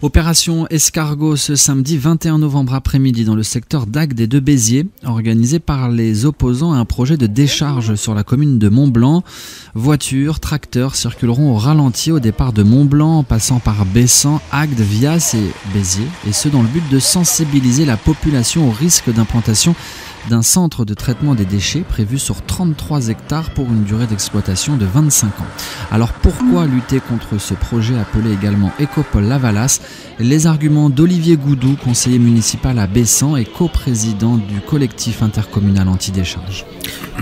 Opération Escargot ce samedi 21 novembre après-midi dans le secteur d'Agde et de Béziers, organisé par les opposants à un projet de décharge sur la commune de Montblanc. Voitures, tracteurs circuleront au ralenti au départ de Montblanc en passant par Bessan, Agde, Vias et Béziers, et ce dans le but de sensibiliser la population au risque d'implantation d'un centre de traitement des déchets prévu sur 33 hectares pour une durée d'exploitation de 25 ans. Alors pourquoi lutter contre ce projet appelé également Écopole Lavalas? Les arguments d'Olivier Goudou, conseiller municipal à Bessan et coprésident du collectif intercommunal anti-décharge.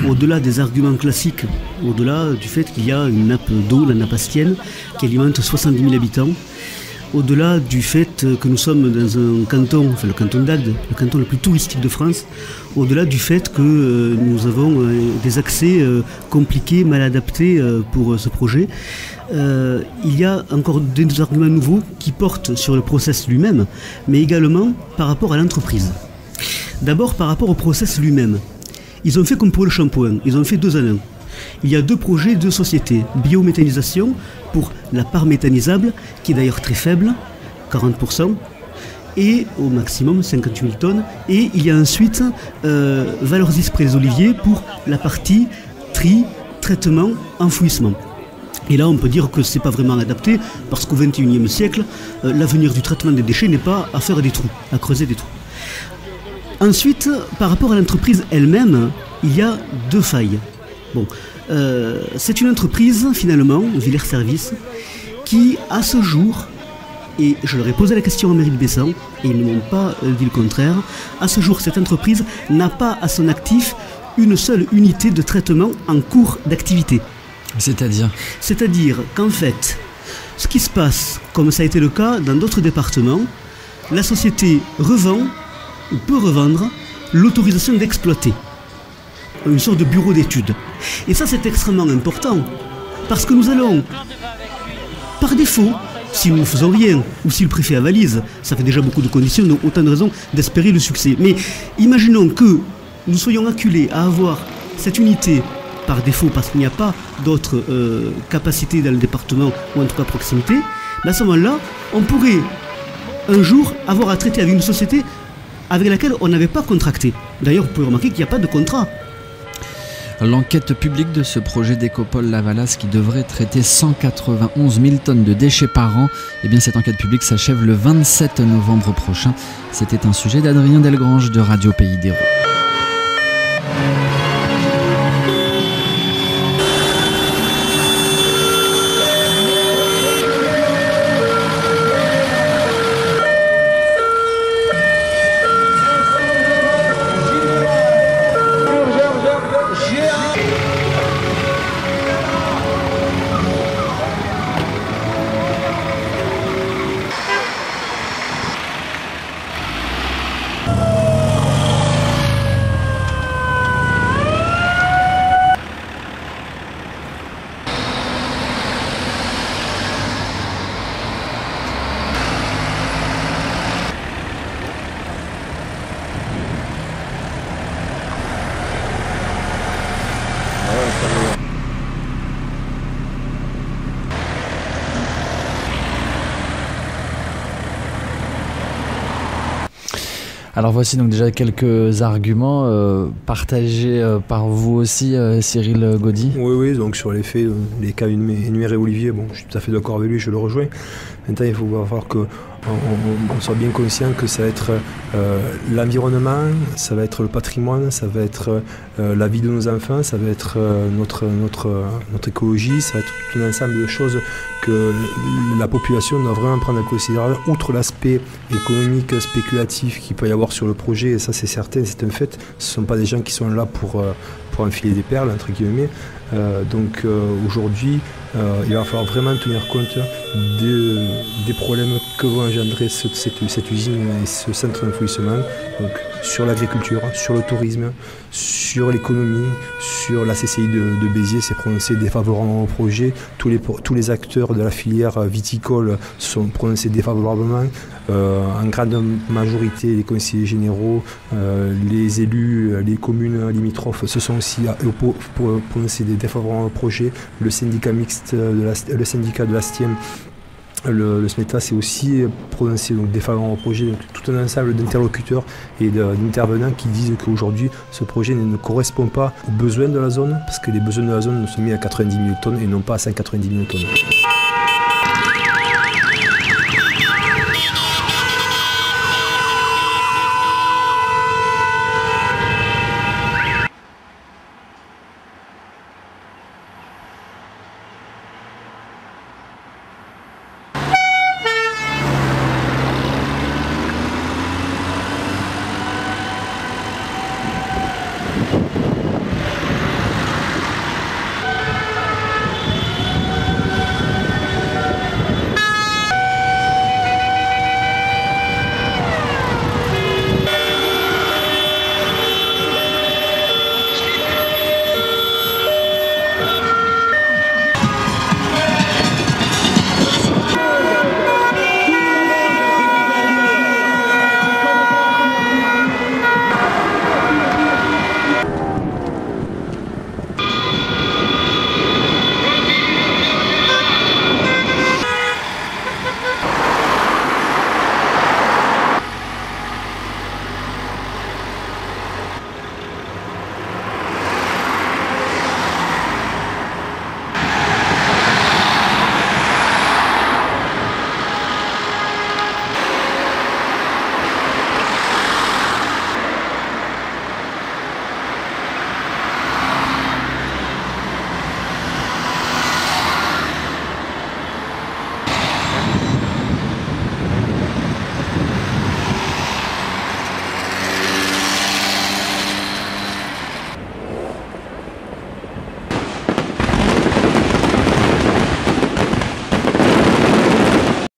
Au-delà des arguments classiques, au-delà du fait qu'il y a une nappe d'eau, la nappe astienne, qui alimente 70 000 habitants, au-delà du fait que nous sommes dans un canton, enfin le canton d'Agde, le canton le plus touristique de France, au-delà du fait que nous avons des accès compliqués, mal adaptés pour ce projet, il y a encore des arguments nouveaux qui portent sur le process lui-même, mais également par rapport à l'entreprise. D'abord par rapport au process lui-même. Ils ont fait comme pour le shampoing, ils ont fait 2 en 1. Il y a 2 projets, 2 sociétés. Biométhanisation pour la part méthanisable, qui est d'ailleurs très faible, 40%, et au maximum 58 000 tonnes. Et il y a ensuite Valorsis près des Oliviers pour la partie tri, traitement, enfouissement. Et là, on peut dire que ce n'est pas vraiment adapté, parce qu'au XXIe siècle, l'avenir du traitement des déchets n'est pas à faire des trous, à creuser des trous. Ensuite, par rapport à l'entreprise elle-même, il y a 2 failles. Bon, c'est une entreprise, finalement, Villers Service, qui, à ce jour, et je leur ai posé la question à mairie de Bessan, et ils ne m'ont pas dit le contraire, à ce jour, cette entreprise n'a pas à son actif une seule unité de traitement en cours d'activité. C'est-à-dire ? C'est-à-dire qu'en fait, ce qui se passe, comme ça a été le cas dans d'autres départements, la société revend, ou peut revendre, l'autorisation d'exploiter. Une sorte de bureau d'études. Et ça, c'est extrêmement important, parce que nous allons, par défaut, si nous ne faisons rien, ou si le préfet avalise, ça fait déjà beaucoup de conditions, donc autant de raisons d'espérer le succès. Mais imaginons que nous soyons acculés à avoir cette unité par défaut, parce qu'il n'y a pas d'autres capacités dans le département, ou en tout cas proximité, mais à ce moment-là, on pourrait un jour avoir à traiter avec une société avec laquelle on n'avait pas contracté. D'ailleurs, vous pouvez remarquer qu'il n'y a pas de contrat. L'enquête publique de ce projet d'Écopole Lavalas qui devrait traiter 191 000 tonnes de déchets par an, eh bien cette enquête publique s'achève le 27 novembre prochain. C'était un sujet d'Adrien Delgrange de Radio Pays d'Hérault. Alors voici donc déjà quelques arguments partagés par vous aussi, Cyril Gaudy. Oui, donc sur les faits, les cas énumérés Olivier, bon, je suis tout à fait d'accord avec lui, je le rejoins. Maintenant, il faut voir qu'on soit bien conscient que ça va être l'environnement, ça va être le patrimoine, ça va être la vie de nos enfants, ça va être notre écologie, ça va être tout un ensemble de choses que la population doit vraiment prendre en considération, outre l'aspect économique, spéculatif qu'il peut y avoir sur le projet, et ça c'est certain, c'est un fait. Ce ne sont pas des gens qui sont là pour enfiler des perles, entre guillemets. Donc aujourd'hui, il va falloir vraiment tenir compte des problèmes que va engendrer cette usine et ce centre d'enfouissement, donc sur l'agriculture, sur le tourisme, sur l'économie, sur la CCI de Béziers s'est prononcé défavorablement au projet. Tous les acteurs de la filière viticole sont prononcés défavorablement. En grande majorité, les conseillers généraux, les élus, les communes limitrophes se sont aussi prononcés défavorablement au projet. Le syndicat mixte, le syndicat de l'Astiem le SMETA s'est aussi prononcé défavorable au projet, donc tout un ensemble d'interlocuteurs et d'intervenants qui disent qu'aujourd'hui ce projet ne correspond pas aux besoins de la zone, parce que les besoins de la zone sont mis à 90 000 tonnes et non pas à 190 000 tonnes.